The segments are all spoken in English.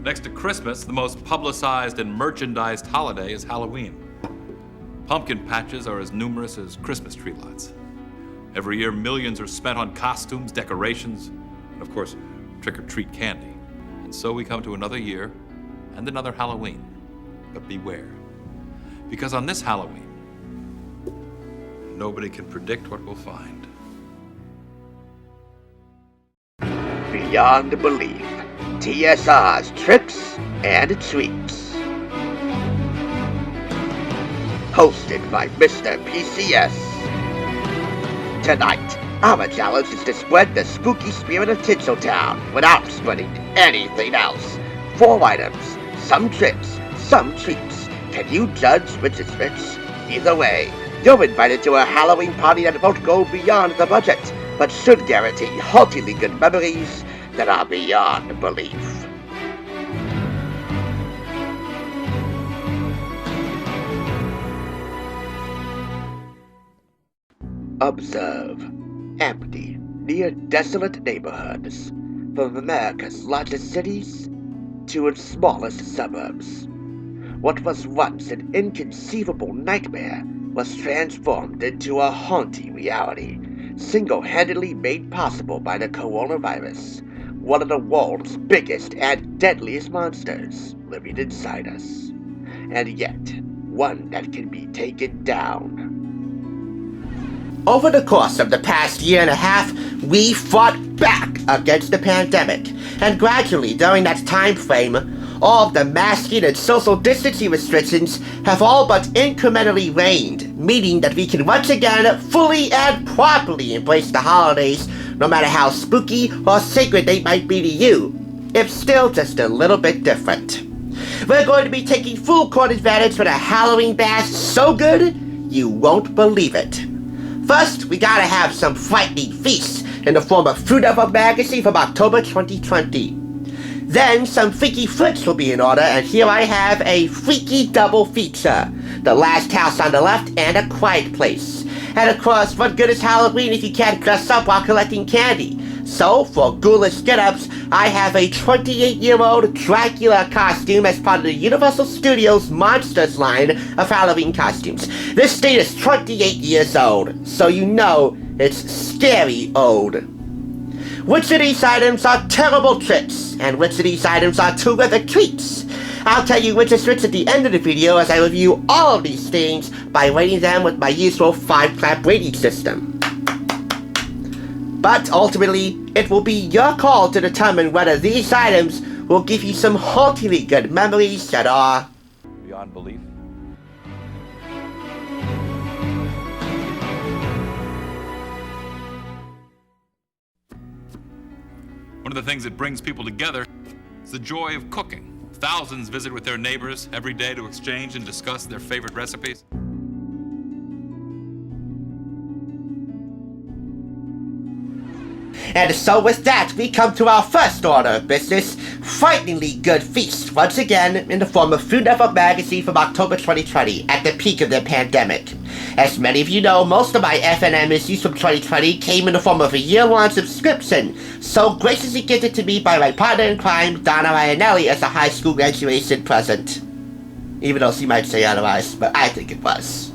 Next to Christmas, the most publicized and merchandised holiday is Halloween. Pumpkin patches are as numerous as Christmas tree lots. Every year, millions are spent on costumes, decorations, and of course, trick-or-treat candy. And so we come to another year and another Halloween. But beware, because on this Halloween, nobody can predict what we'll find. Beyond Belief, TSR's Trips and Treats. Hosted by Mr. PCS. Tonight, our challenge is to spread the spooky spirit of Tinseltown without spreading anything else. 4 items, some trips, some treats. Can you judge which is which? Either way, you're invited to a Halloween party that won't go beyond the budget, but should guarantee hauntingly good memories that are beyond belief. Observe. Empty, near desolate neighborhoods, from America's largest cities to its smallest suburbs. What was once an inconceivable nightmare was transformed into a haunting reality, single-handedly made possible by the coronavirus, one of the world's biggest and deadliest monsters living inside us, and yet one that can be taken down. Over the course of the past year and a half, we fought back against the pandemic, and gradually during that time frame, all of the masking and social distancing restrictions have all but incrementally waned, meaning that we can once again fully and properly embrace the holidays, no matter how spooky or sacred they might be to you, if still just a little bit different. We're going to be taking full court advantage with a Halloween bash so good, you won't believe it. First, we gotta have some frightening feasts in the form of Fruit of a Magazine from October 2020. Then, some freaky flicks will be in order, and here I have a freaky double feature. The Last House on the Left and A Quiet Place. And of course, what good is Halloween if you can't dress up while collecting candy? So, for ghoulish get-ups, I have a 28-year-old Dracula costume as part of the Universal Studios Monsters line of Halloween costumes. This thing is 28 years old, so you know it's scary old. Which of these items are terrible tricks, and which of these items are terrific treats? I'll tell you which is which at the end of the video as I review all of these things by rating them with my usual 5-clap rating system. But ultimately, it will be your call to determine whether these items will give you some hauntingly good memories that are beyond belief. One of the things that brings people together is the joy of cooking. Thousands visit with their neighbors every day to exchange and discuss their favorite recipes. And so with that, we come to our first order of business, frighteningly good feast, once again in the form of Fruit of a Magazine from October 2020, at the peak of the pandemic. As many of you know, most of my FNM issues from 2020 came in the form of a year-long subscription, so graciously gifted to me by my partner in crime, Donna Ryanelli, as a high school graduation present. Even though she might say otherwise, but I think it was.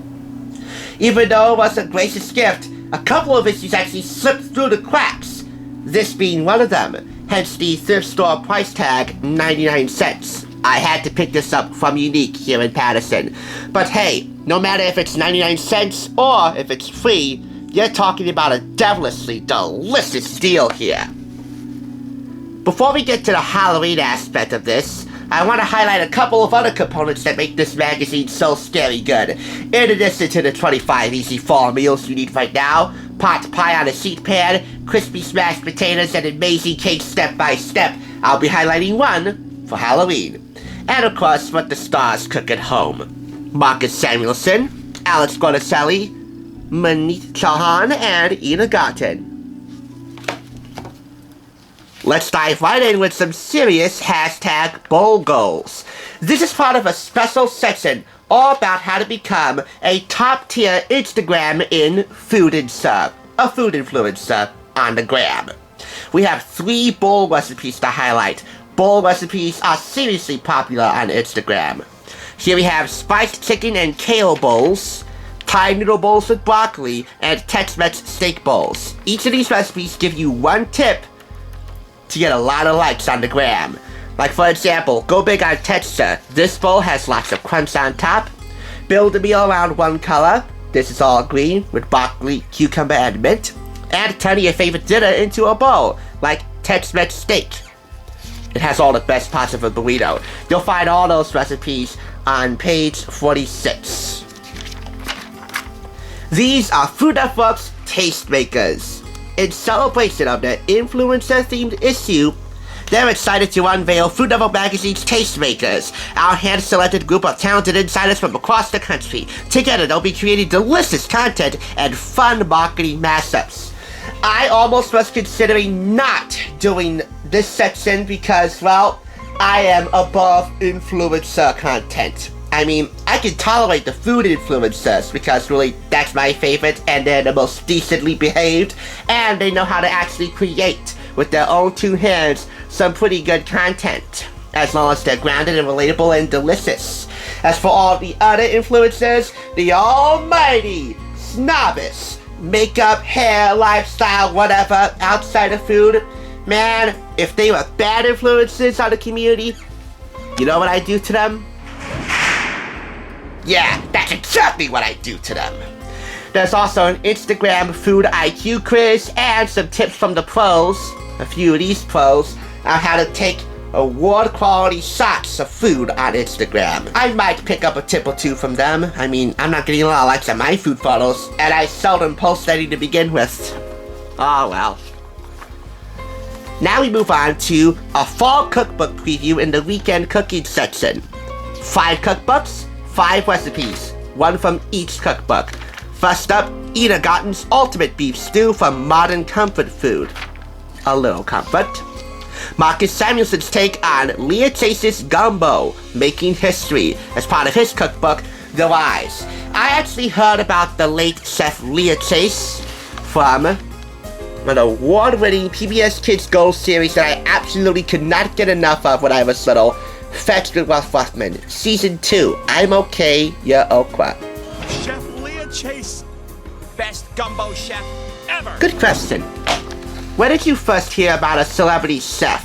Even though it was a gracious gift, a couple of issues actually slipped through the cracks, this being one of them, hence the thrift store price tag, 99 cents. I had to pick this up from Unique here in Patterson. But hey, no matter if it's 99 cents or if it's free, you're talking about a devilishly delicious deal here. Before we get to the Halloween aspect of this, I want to highlight a couple of other components that make this magazine so scary good. In addition to the 25 easy fall meals you need right now, pot pie on a sheet pan, crispy smashed potatoes, and amazing cake step by step, I'll be highlighting one for Halloween. And of course, what the stars cook at home. Marcus Samuelson, Alex Guarnaselli, Manit Chauhan, and Ina Garten. Let's dive right in with some serious hashtag bowl goals. This is part of a special section all about how to become a top-tier Instagram influencer, a food influencer on the gram. We have 3 bowl recipes to highlight. bowl recipes are seriously popular on Instagram. Here we have spiced chicken and kale bowls, Thai noodle bowls with broccoli, and Tex-Mex steak bowls. Each of these recipes give you one tip to get a lot of likes on the gram. Like for example, go big on texture. This bowl has lots of crunch on top. Build a meal around one color. This is all green with broccoli, cucumber, and mint. And turn your favorite dinner into a bowl, like Tex-Mex steak. It has all the best parts of a burrito. You'll find all those recipes on page 46. These are Food Network's Tastemakers. In celebration of their influencer-themed issue, they're excited to unveil Food Network Magazine's Tastemakers, our hand-selected group of talented insiders from across the country. Together, they'll be creating delicious content and fun marketing mashups. I almost was considering not doing this section because, well, I am above influencer content. I mean, I can tolerate the food influencers because really that's my favorite and they're the most decently behaved and they know how to actually create with their own two hands some pretty good content, as long as they're grounded and relatable and delicious. As for all the other influencers, the almighty, snobbish, makeup, hair, lifestyle, whatever, outside of food, man, if they were bad influences on the community, you know what I do to them? Yeah, that's exactly what I do to them. There's also an Instagram food IQ quiz and some tips from the pros, a few of these pros, on how to take award quality shots of food on Instagram. I might pick up a tip or two from them. I mean, I'm not getting a lot of likes on my food photos, and I seldom post any to begin with. Oh well. Now we move on to a fall cookbook preview in the weekend cooking section. 5 cookbooks, 5 recipes, 1 from each cookbook. First up, Ina Garten's Ultimate Beef Stew from Modern Comfort Food. A little comfort. Marcus Samuelson's take on Leah Chase's Gumbo, Making History, as part of his cookbook, The Rise. I actually heard about the late chef Leah Chase from an award-winning PBS Kids Gold series that I absolutely could not get enough of when I was little, Fetched with Russ Ruffman, Season 2, I'm Okay, You're Okra. Chef Leah Chase, best gumbo chef ever. Good question. When did you first hear about a celebrity chef,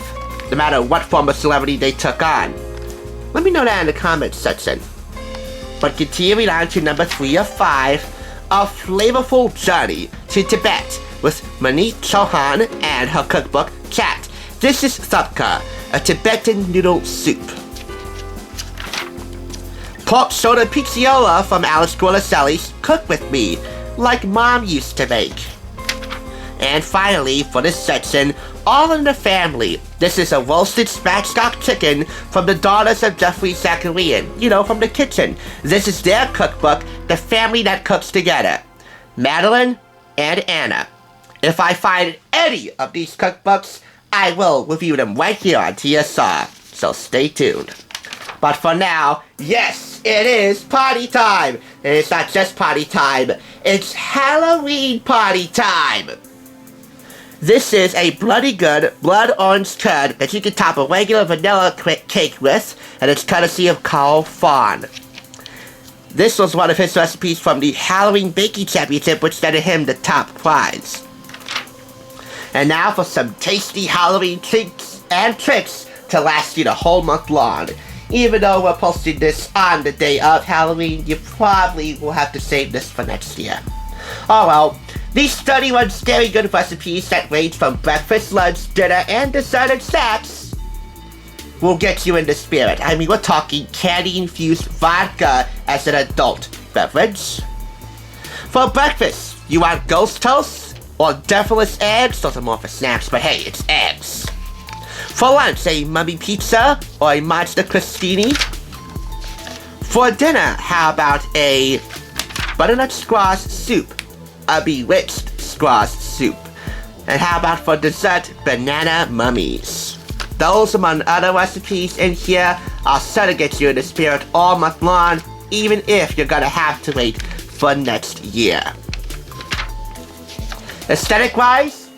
no matter what form of celebrity they took on? Let me know that in the comments section. But continuing on to number 3 of 5, a flavorful journey to Tibet with Manit Chauhan and her cookbook, Chat. This is Thupka, a Tibetan noodle soup. Pork soda pizziola from Alice Guarnaselli's Cook With Me, like Mom used to make. And finally, for this section, All in the Family. This is a roasted spatchcock chicken from the daughters of Jeffrey Zacharian, you know, from the kitchen. This is their cookbook, The Family That Cooks Together. Madeline and Anna. If I find any of these cookbooks, I will review them right here on TSR, so stay tuned. But for now, yes, it is party time! And it's not just party time, it's Halloween party time! This is a bloody good blood orange curd that you can top a regular vanilla cake with, and it's courtesy of Carl Fawn. This was one of his recipes from the Halloween Baking Championship, which netted him the top prize. And now for some tasty Halloween treats and tricks to last you the whole month long. Even though we're posting this on the day of Halloween, you probably will have to save this for next year. Oh well, these 31 scary good recipes that range from breakfast, lunch, dinner, and dessert and snacks will get you in the spirit. I mean, we're talking candy-infused vodka as an adult beverage. For breakfast, you want ghost toast or devil's eggs? Those are more for snacks, but hey, it's eggs. For lunch, a mummy pizza or a monster crostini. For dinner, how about a butternut squash soup, a bewitched squash soup. And how about for dessert, banana mummies. Those among other recipes in here are sure to get you in the spirit all month long, even if you're gonna have to wait for next year. Aesthetic-wise,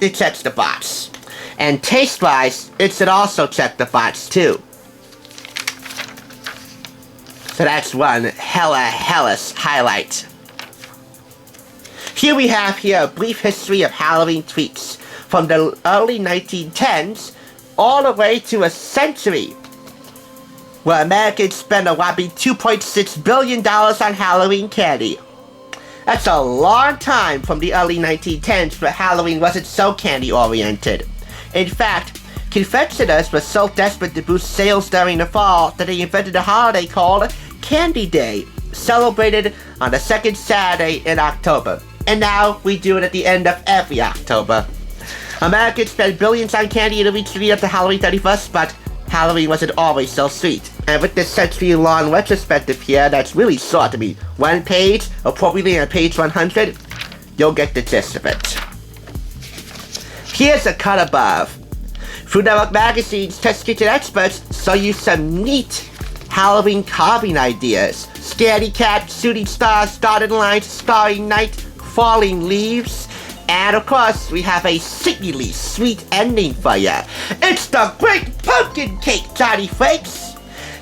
it checks the box. And taste-wise, it should also check the box too. So that's one hellish highlight. Here we have a brief history of Halloween treats from the early 1910s all the way to a century, where Americans spent a whopping $2.6 billion on Halloween candy. That's a long time from the early 1910s where Halloween wasn't so candy-oriented. In fact, confectioners were so desperate to boost sales during the fall that they invented a holiday called Candy Day, celebrated on the second Saturday in October. And now we do it at the end of every October. Americans spend billions on candy in the weeks leading up to Halloween 31st, but Halloween wasn't always so sweet. And with this century-long retrospective here that's really short to me, one page, appropriately on page 100, you'll get the gist of it. Here's a cut above. Food Network Magazine's Test Kitchen experts show you some neat Halloween carving ideas. Scaredy Cat, Shooting Stars, Dotted Lines, Starry Night, Falling Leaves, and of course, we have a sickeningly sweet ending for ya. It's the Great Pumpkin Cake, Jonathan Frakes!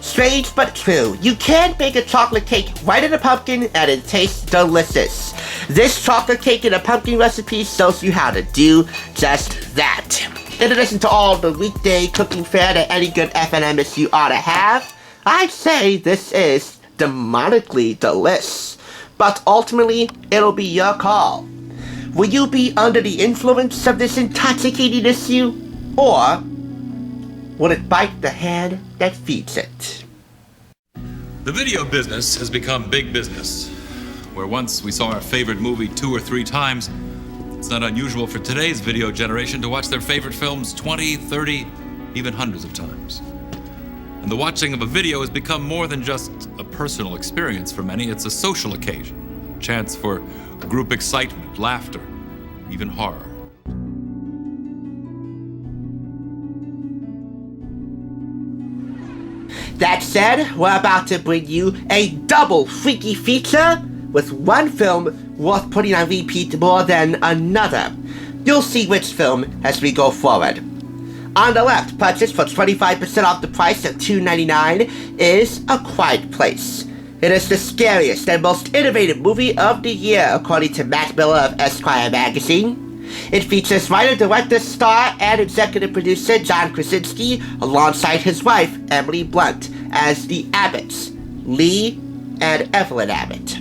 Strange but true, you can bake a chocolate cake right in a pumpkin and it tastes delicious. This chocolate cake in a pumpkin recipe shows you how to do just that. In addition to all the weekday cooking fare that any good FNMist you ought to have, I'd say this is demonically delish. But ultimately, it'll be your call. Will you be under the influence of this intoxicating issue, or will it bite the hand that feeds it? The video business has become big business. Where once we saw our favorite movie 2 or 3 times, it's not unusual for today's video generation to watch their favorite films 20, 30, even hundreds of times. And the watching of a video has become more than just a personal experience for many. It's a social occasion, a chance for group excitement, laughter, even horror. That said, we're about to bring you a double freaky feature with one film worth putting on repeat more than another. You'll see which film as we go forward. On the left, purchased for 25% off the price of $2.99, is A Quiet Place. It is the scariest and most innovative movie of the year, according to Matt Miller of Esquire magazine. It features writer, director, star, and executive producer John Krasinski alongside his wife, Emily Blunt, as the Abbotts, Lee and Evelyn Abbott.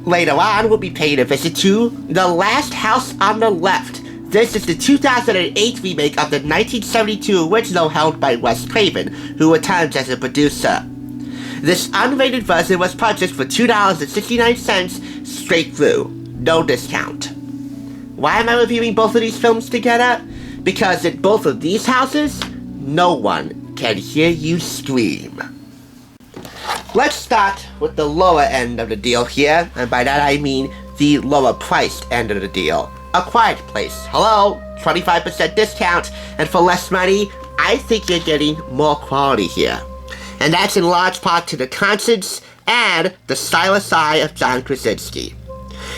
Later on, we'll be paying a visit to The Last House on the Left. This is the 2008 remake of the 1972 original held by Wes Craven, who returns as a producer. This unrated version was purchased for $2.69 straight through, no discount. Why am I reviewing both of these films together? Because in both of these houses, no one can hear you scream. Let's start with the lower end of the deal here, and by that I mean the lower priced end of the deal. A Quiet Place. Hello, 25% discount, and for less money, I think you're getting more quality here. And that's in large part to the conscience and the stylish eye of John Krasinski.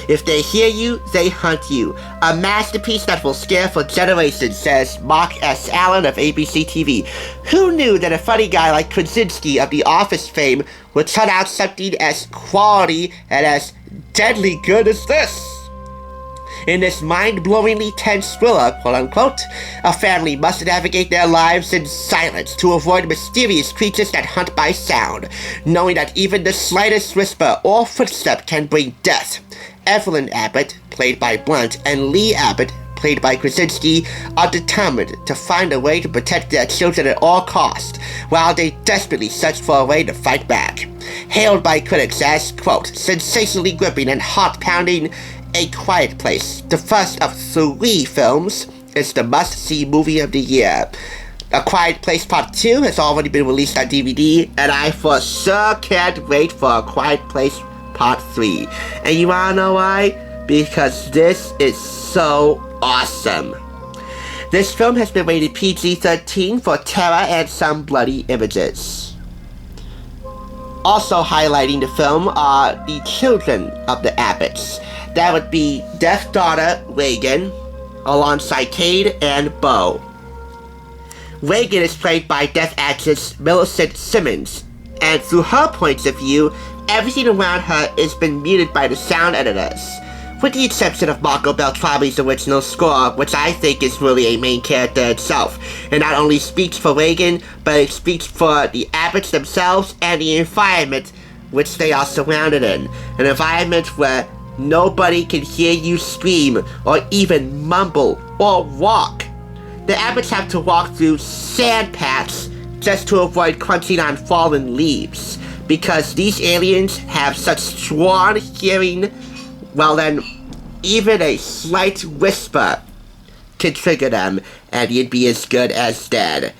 If they hear you, they hunt you. A masterpiece that will scare for generations, says Mark S. Allen of ABC TV. Who knew that a funny guy like Krasinski of The Office fame would turn out something as quality and as deadly good as this? In this mind-blowingly tense thriller, quote-unquote, a family must navigate their lives in silence to avoid mysterious creatures that hunt by sound, knowing that even the slightest whisper or footstep can bring death. Evelyn Abbott, played by Blunt, and Lee Abbott, played by Krasinski, are determined to find a way to protect their children at all costs, while they desperately search for a way to fight back. Hailed by critics as, quote, sensationally gripping and heart-pounding, A Quiet Place, the first of 3 films, is the must-see movie of the year. A Quiet Place Part 2 has already been released on DVD, and I for sure can't wait for A Quiet Place Part 3. And you wanna know why? Because this is so awesome. This film has been rated PG-13 for terror and some bloody images. Also highlighting the film are the children of the Abbotts. That would be deaf daughter Reagan, alongside Cade and Bo. Reagan is played by deaf actress Millicent Simmons, and through her point of view, everything around her has been muted by the sound editors, with the exception of Marco Beltrami's original score, which I think is really a main character itself. It not only speaks for Reagan, but it speaks for the Abbotts themselves and the environment which they are surrounded in. An environment where nobody can hear you scream or even mumble or walk. The Abbotts have to walk through sand paths just to avoid crunching on fallen leaves, because these aliens have such strong hearing. Well then, even a slight whisper can trigger them, and you'd be as good as dead.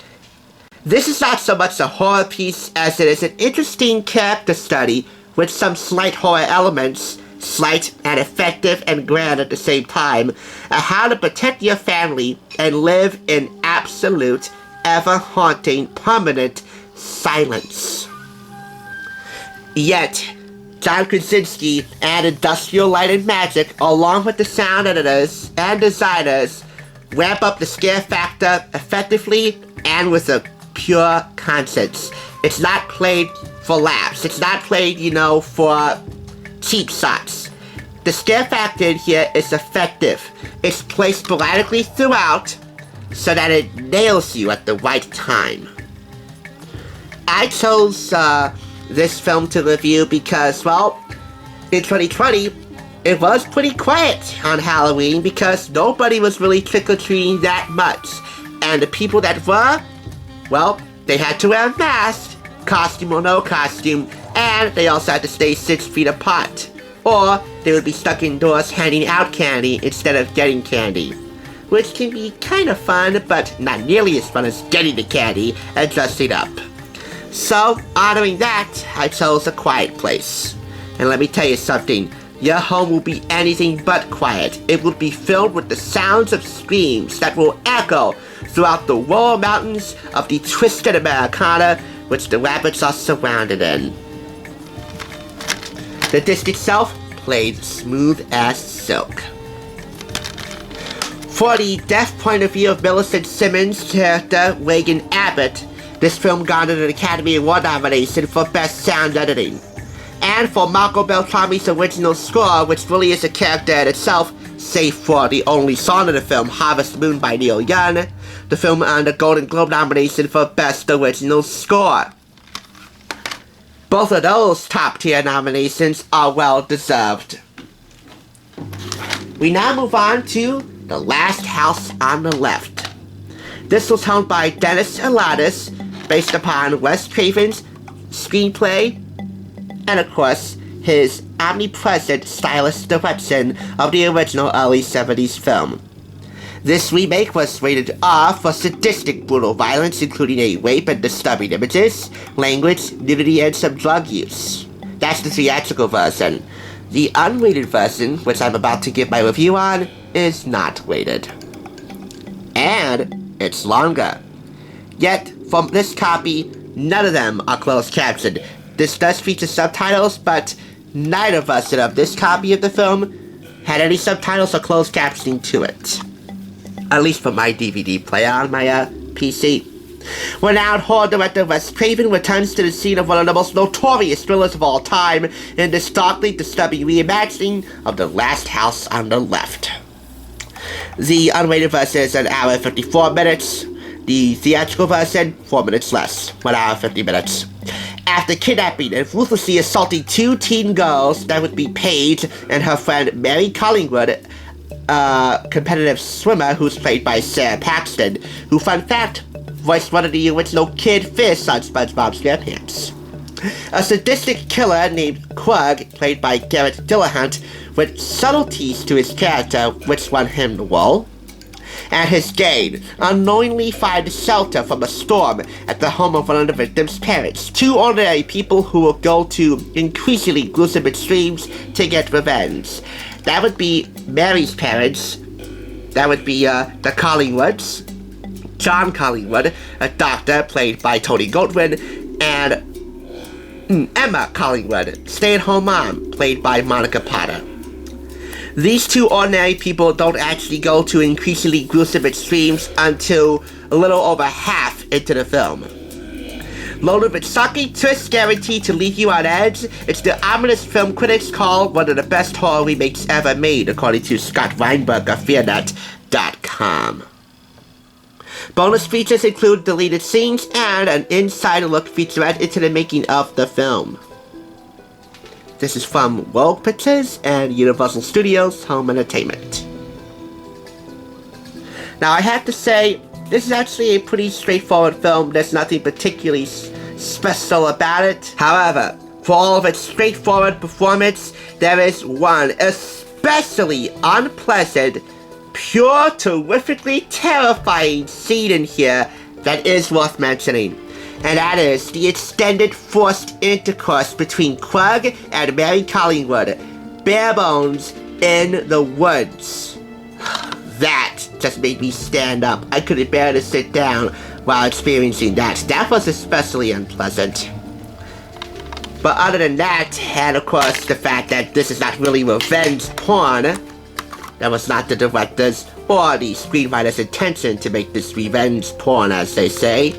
This is not so much a horror piece as it is an interesting character study with some slight horror elements, slight and effective and grand at the same time, on how to protect your family and live in absolute, ever-haunting, permanent silence. Yet, John Krasinski and Industrial Light and Magic, along with the sound editors and designers, ramp up the scare factor effectively and with a pure conscience. It's not played for laughs. It's not played, for cheap shots. The scare factor in here is effective. It's placed sporadically throughout so that it nails you at the right time. I chose this film to review because, well, in 2020, it was pretty quiet on Halloween because nobody was really trick-or-treating that much. And the people that were, well, they had to wear a mask, costume or no costume, and they also had to stay 6 feet apart. Or they would be stuck indoors handing out candy instead of getting candy. Which can be kind of fun, but not nearly as fun as getting the candy and dressing up. So, honoring that, I chose A Quiet Place. And let me tell you something, your home will be anything but quiet. It will be filled with the sounds of screams that will echo throughout the rural mountains of the twisted Americana which the rabbits are surrounded in. The disc itself played smooth as silk. For the deaf point of view of Millicent Simmons' character, Reagan Abbott, this film garnered an Academy Award nomination for Best Sound Editing. And for Marco Beltrami's original score, which really is a character in itself, save for the only song in the film, Harvest Moon by Neil Young, the film earned a Golden Globe nomination for Best Original Score. Both of those top-tier nominations are well-deserved. We now move on to The Last House on the Left. This was helmed by Dennis Elatis, based upon Wes Craven's screenplay, and of course, his omnipresent stylist direction of the original early 70s film. This remake was rated R for sadistic brutal violence, including a rape and disturbing images, language, nudity, and some drug use. That's the theatrical version. The unrated version, which I'm about to give my review on, is not rated. And it's longer. Yet, from this copy, none of them are closed captioned. This does feature subtitles, but neither version of this copy of the film had any subtitles or closed captioning to it. At least for my DVD player on my PC. Renowned horror director Wes Craven returns to the scene of one of the most notorious thrillers of all time in this darkly disturbing reimagining of The Last House on the Left. The unrated version is 1 hour and 54 minutes. The theatrical version, 4 minutes less, 1 hour and 50 minutes. After kidnapping and ruthlessly assaulting 2 teen girls, that would be Paige and her friend Mary Collingwood, a competitive swimmer who's played by Sarah Paxton, who, fun fact, voiced one of the original Kid Fish on SpongeBob SquarePants. A sadistic killer named Quug, played by Garrett Dillahunt, with subtleties to his character which won him the role. And his gang unknowingly find shelter from a storm at the home of one of the victim's parents. 2 ordinary people who will go to increasingly gruesome extremes to get revenge. That would be Mary's parents. That would be the Collingwoods. John Collingwood, a doctor played by Tony Goldwyn, and Emma Collingwood, stay-at-home mom played by Monica Potter. These 2 ordinary people don't actually go to increasingly gruesome extremes until a little over half into the film. Loaded with shocking twists guaranteed to leave you on edge, it's the ominous film critics call one of the best horror remakes ever made, according to Scott Weinberg of FearNet.com. Bonus features include deleted scenes and an insider look featurette into the making of the film. This is from Rogue Pictures and Universal Studios Home Entertainment. Now I have to say, this is actually a pretty straightforward film. There's nothing particularly special about it. However, for all of its straightforward performance, there is one especially unpleasant, pure, terrifically terrifying scene in here that is worth mentioning. And that is the extended forced intercourse between Krug and Mary Collingwood, bare bones in the woods. That just made me stand up. I couldn't bear to sit down while experiencing that. That was especially unpleasant. But other than that, and of course the fact that this is not really revenge porn, that was not the director's or the screenwriter's intention to make this revenge porn, as they say.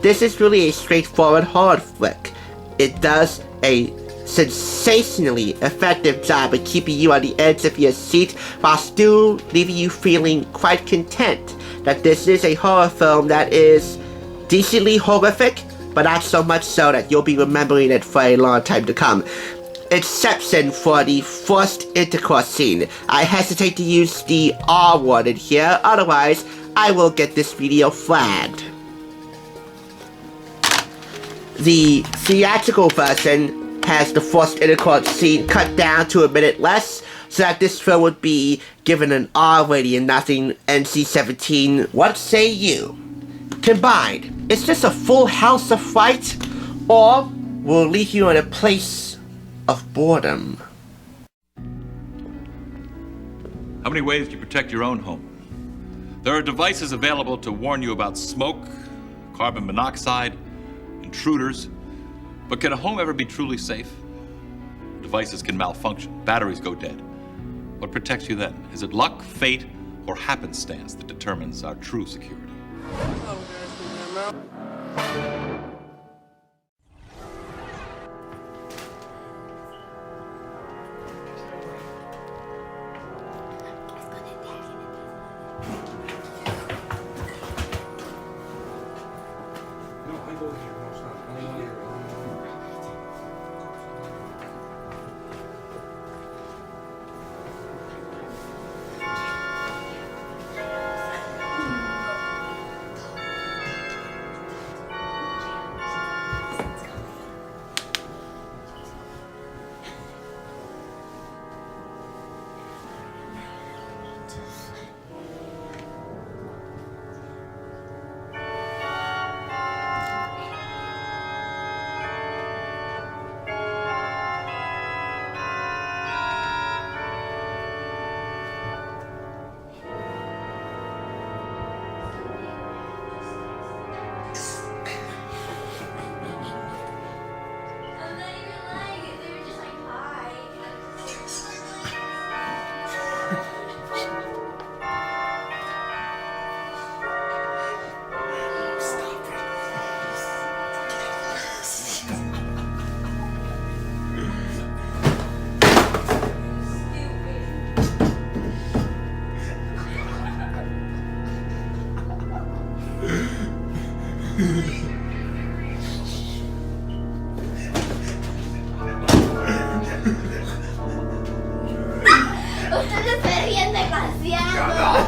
This is really a straightforward horror flick. It does a sensationally effective job at keeping you on the edge of your seat while still leaving you feeling quite content that this is a horror film that is decently horrific, but not so much so that you'll be remembering it for a long time to come. Exception for the forced intercourse scene. I hesitate to use the R word in here, otherwise I will get this video flagged. The theatrical version has the forced intercourse scene cut down to a minute less, so that this film would be given an R rating and nothing NC-17. What say you? Combined, is this a full house of fright, or will it leave you in a place of boredom? How many ways do you protect your own home? There are devices available to warn you about smoke, carbon monoxide, intruders. But can a home ever be truly safe? Devices can malfunction, batteries go dead. What protects you then? Is it luck, fate, or happenstance that determines our true security? Ustedes se ríen demasiado.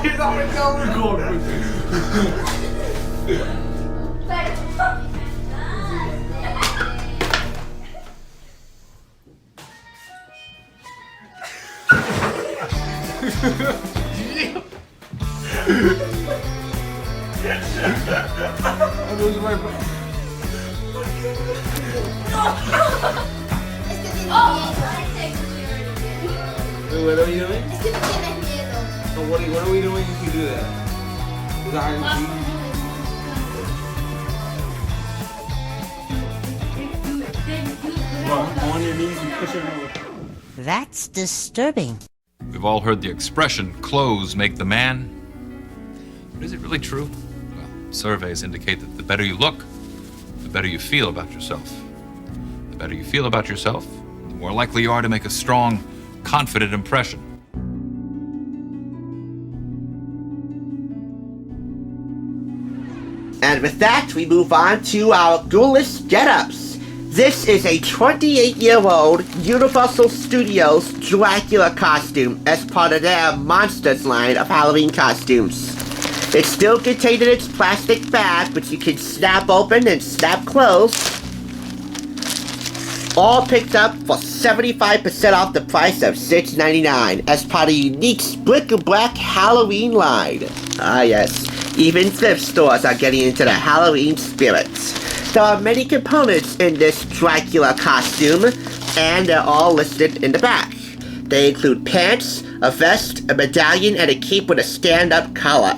What are you doing? Es que no tienes miedo. So what are we doing if you do that? Is that how you on your knees and push it over. That's disturbing. We've all heard the expression, clothes make the man. But is it really true? Well, Surveys indicate that the better you look, the better you feel about yourself. The better you feel about yourself, the more likely you are to make a strong, confident impression. And with that, we move on to our ghoulish get-ups. This is a 28-year-old Universal Studios Dracula costume as part of their Monsters line of Halloween costumes. It's still contained in its plastic bag, which you can snap open and snap closed. All picked up for 75% off the price of $6.99 as part of unique Brick and Black Halloween line. Ah yes, even thrift stores are getting into the Halloween spirit. There are many components in this Dracula costume, and they're all listed in the back. They include pants, a vest, a medallion, and a cape with a stand-up collar.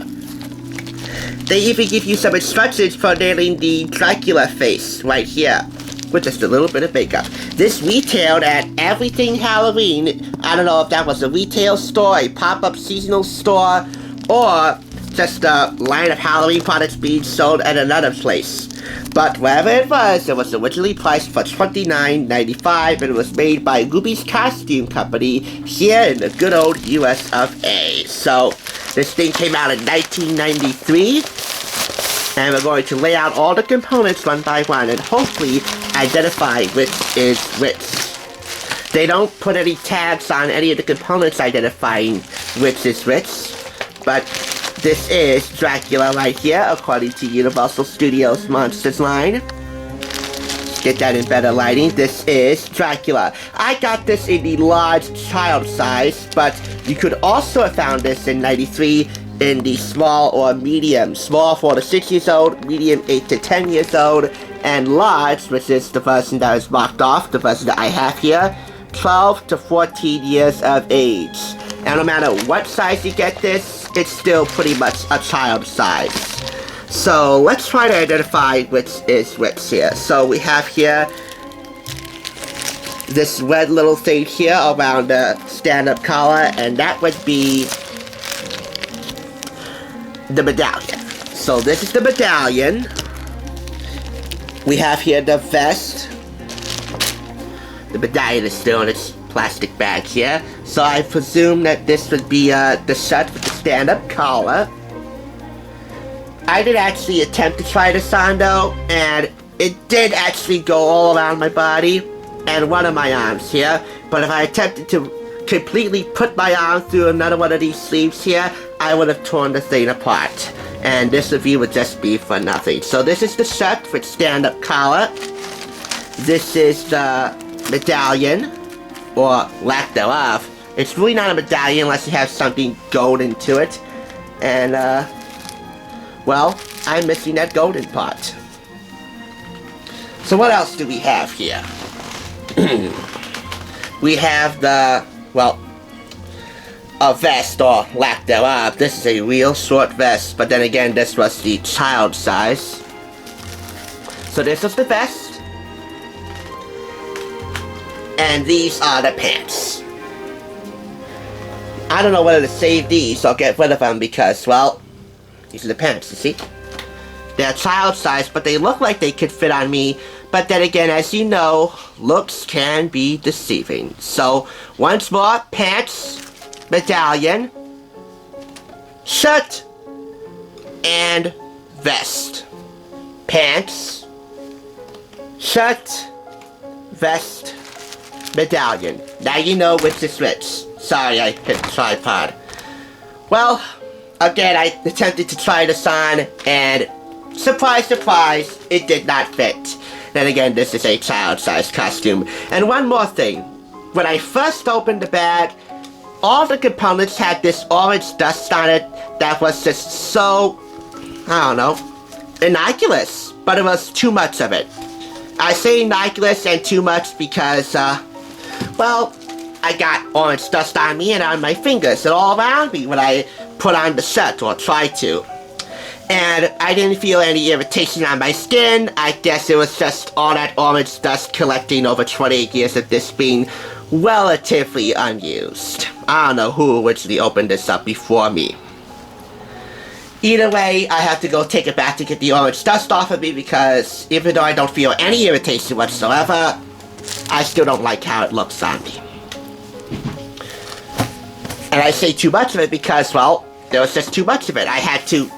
They even give you some instructions for nailing the Dracula face right here, with just a little bit of makeup. This retailed at Everything Halloween. I don't know if that was a retail store, a pop-up seasonal store, or just a line of Halloween products being sold at another place. But wherever it was originally priced for $29.95, and it was made by Ruby's Costume Company here in the good old US of A. So, this thing came out in 1993, and we're going to lay out all the components one by one and hopefully identify which is which. They don't put any tags on any of the components identifying which is which, but this is Dracula right here, according to Universal Studios Monsters line. Let's get that in better lighting. This is Dracula. I got this in the large child size, but you could also have found this in 93 in the small or medium. Small 4 to 6 years old, medium 8 to 10 years old, and large, which is the version that is marked off, the version that I have here, 12 to 14 years of age. And no matter what size you get this, it's still pretty much a child size. So let's try to identify which is which here. So we have here this red little thing here around the stand-up collar, and that would be the medallion. So this is the medallion. We have here the vest. The medallion is still in its plastic bag here. So I presume that this would be the shirt with the stand-up collar. I did actually attempt to try this on though, and it did actually go all around my body and one of my arms here. But if I attempted to completely put my arm through another one of these sleeves here, I would have torn the thing apart. And this review would just be for nothing. So this is the shirt with stand-up collar. This is the medallion, or lack thereof. It's really not a medallion unless you have something golden to it. And, well, I'm missing that golden part. So what else do we have here? We have the, well, a vest, or lack thereof. This is a real short vest, but then again, this was the child size. So this is the vest. And these are the pants. I don't know whether to save these or get rid of them because, well, these are the pants, you see? They're child size, but they look like they could fit on me. But then again, as you know, looks can be deceiving. So, once more, pants, medallion, shirt, and vest. Pants, shirt, vest, medallion. Now you know which is which. Sorry, I hit the tripod. Well, again, I attempted to try this on, and surprise, surprise, it did not fit. Then again, this is a child-sized costume. And one more thing. When I first opened the bag, all the components had this orange dust on it that was just so, I don't know, innocuous. But it was too much of it. I say innocuous and too much because, well, I got orange dust on me and on my fingers and all around me when I put on the shirt, or tried to. And I didn't feel any irritation on my skin. I guess it was just all that orange dust collecting over 28 years of this being relatively unused. I don't know who originally opened this up before me. Either way, I have to go take it back to get the orange dust off of me because even though I don't feel any irritation whatsoever, I still don't like how it looks on me. And I say too much of it because, well, there was just too much of it. I had to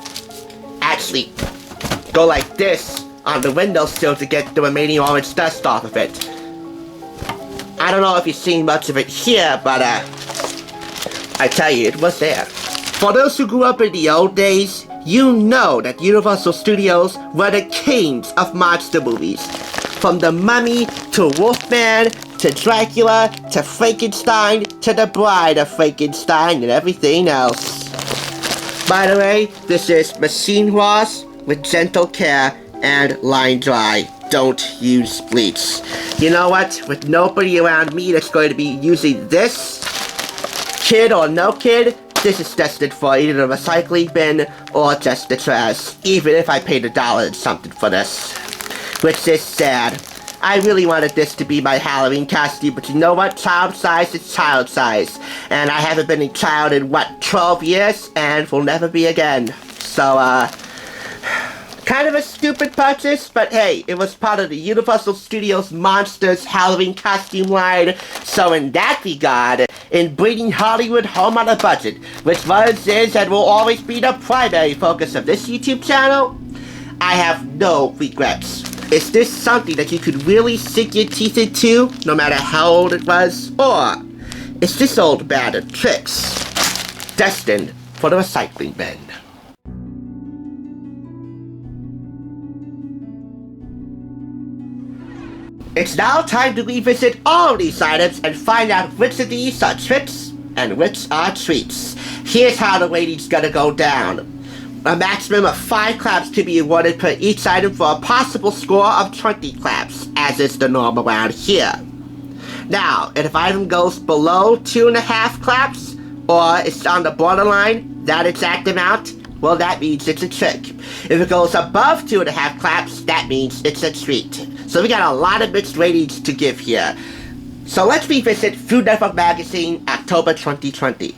actually go like this on the windowsill to get the remaining orange dust off of it. I don't know if you've seen much of it here, but I tell you, it was there. For those who grew up in the old days, you know that Universal Studios were the kings of monster movies. From The Mummy to Wolfman to Dracula to Frankenstein to The Bride of Frankenstein and everything else. By the way, this is machine wash with gentle care and line dry. Don't use bleach. You know what? With nobody around me that's going to be using this, kid or no kid, this is destined for either the recycling bin or just the trash, even if I paid $1 and something for this. Which is sad. I really wanted this to be my Halloween costume, but you know what? Child size is child size. And I haven't been a child in, 12 years? And will never be again. So, kind of a stupid purchase, but hey, it was part of the Universal Studios Monsters Halloween costume line, so in that regard, in bringing Hollywood home on a budget, which was, is, and will always be the primary focus of this YouTube channel, I have no regrets. Is this something that you could really sink your teeth into, no matter how old it was, or is this old bag of tricks destined for the recycling bin? It's now time to revisit all these items and find out which of these are tricks and which are treats. Here's how the weighting's gonna go down. A maximum of 5 claps to be awarded per each item for a possible score of 20 claps, as is the norm around here. Now, if an item goes below 2.5 claps, or it's on the borderline, that exact amount, well, that means it's a trick. If it goes above 2.5 claps, that means it's a treat. So we got a lot of mixed ratings to give here. So let's revisit Food Network Magazine, October 2020.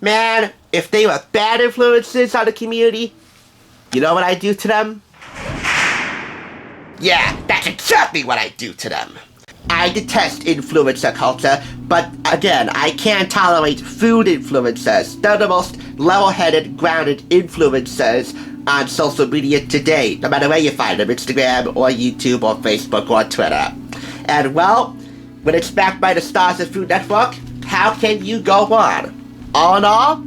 Man, if they were bad influences on the community, you know what I do to them? Yeah, that's exactly what I do to them. I detest influencer culture, but again, I can't tolerate food influencers. They're the most level-headed, grounded influencers on social media today, no matter where you find them, Instagram or YouTube or Facebook or Twitter. And well, when it's backed by the stars of Food Network, how can you go on? All in all,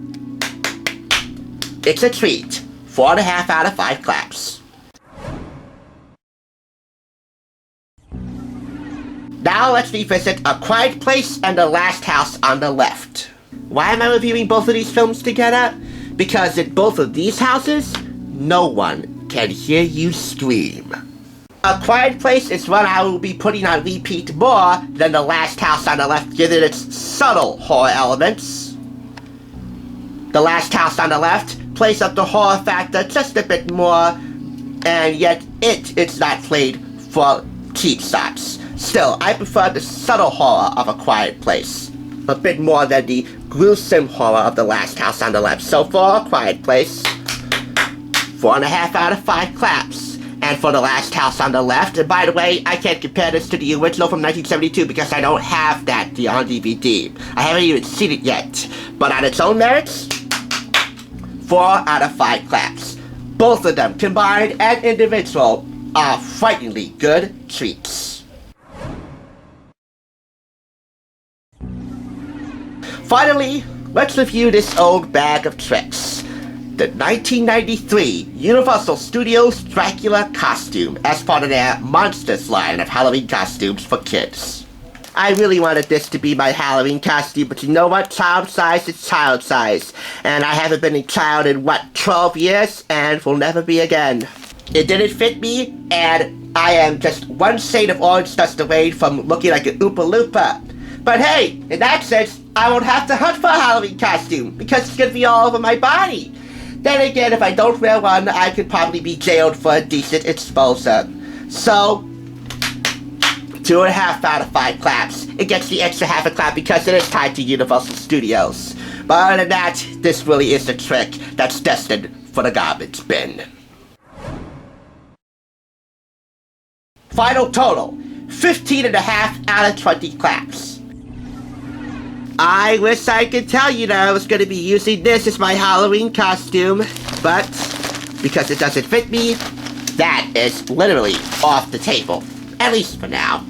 it's a treat. 4.5 out of 5 claps. Now let's revisit A Quiet Place and The Last House on the Left. Why am I reviewing both of these films together? Because in both of these houses, no one can hear you scream. A Quiet Place is one I will be putting on repeat more than The Last House on the Left, given its subtle horror elements. The Last House on the Left plays up the horror factor just a bit more, and yet it's not played for cheap shots. Still, I prefer the subtle horror of A Quiet Place a bit more than the gruesome horror of The Last House on the Left. So for A Quiet Place, 4.5 out of 5 claps. And for The Last House on the Left, and by the way, I can't compare this to the original from 1972 because I don't have that on DVD. I haven't even seen it yet. But on its own merits, 4 out of 5 claps. Both of them, combined and individual, are frighteningly good treats. Finally, let's review this old bag of tricks. The 1993 Universal Studios Dracula costume as part of their Monsters line of Halloween costumes for kids. I really wanted this to be my Halloween costume, but you know what? Child size is child size. And I haven't been a child in, 12 years? And will never be again. It didn't fit me, and I am just one shade of orange dust away from looking like an Oompa Loompa. But hey, in that sense, I won't have to hunt for a Halloween costume, because it's gonna be all over my body. Then again, if I don't wear one, I could probably be jailed for a decent exposure. So, 2.5 out of 5 claps. It gets the extra half a clap because it is tied to Universal Studios. But other than that, this really is a trick that's destined for the garbage bin. Final total, 15.5 out of 20 claps. I wish I could tell you that I was going to be using this as my Halloween costume, but because it doesn't fit me, that is literally off the table, at least for now.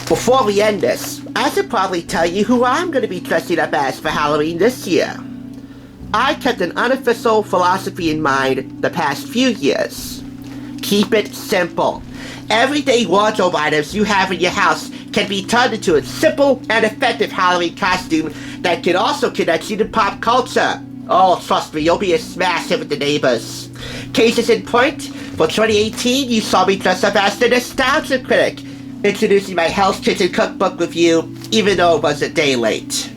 Before we end this, I should probably tell you who I'm going to be dressing up as for Halloween this year. I kept an unofficial philosophy in mind the past few years. Keep it simple. Everyday wardrobe items you have in your house can be turned into a simple and effective Halloween costume that can also connect you to pop culture. Oh, trust me, you'll be a smash hit with the neighbors. Cases in point, for 2018, you saw me dress up as the Nostalgia Critic, introducing my Hell's Kitchen cookbook review, even though it was a day late.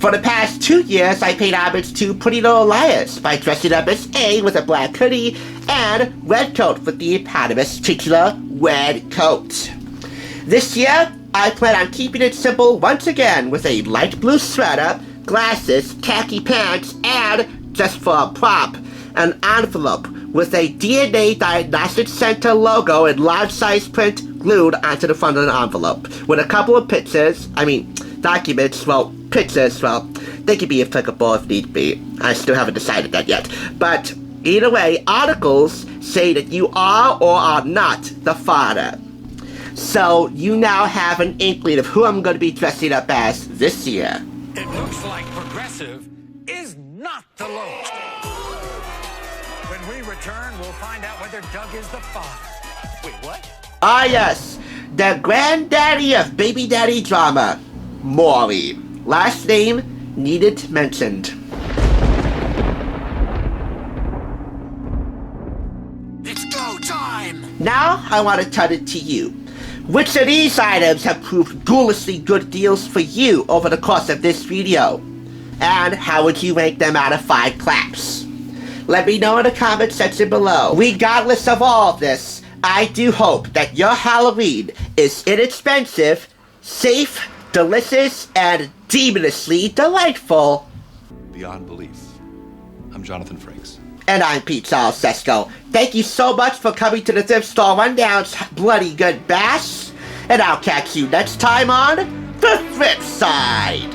For the past 2 years, I paid homage to Pretty Little Liars by dressing up as A with a black hoodie and red coat with the eponymous titular red coat. This year, I plan on keeping it simple once again with a light blue sweater, glasses, khaki pants, and, just for a prop, an envelope with a DNA Diagnostic Center logo in large-size print glued onto the front of the envelope, with a couple of documents, pictures, they can be applicable if need be. I still haven't decided that yet. But either way, articles say that you are or are not the father. So you now have an inkling of who I'm going to be dressing up as this year. It looks like progressive is not the low. When we return, we'll find out whether Doug is the father. Wait, what? Ah yes, the granddaddy of baby daddy drama, Maury. Last name needed mentioned. It's go time! Now I want to turn it to you. Which of these items have proved ghoulishly good deals for you over the course of this video? And how would you rank them out of 5 claps? Let me know in the comment section below. Regardless of all of this, I do hope that your Halloween is inexpensive, safe, delicious, and demonishly delightful. Beyond belief. I'm Jonathan Frakes. And I'm Pete Charles Sesko. Thank you so much for coming to the Thrift Store Rundown's Bloody Good Bash. And I'll catch you next time on The Thrift Side.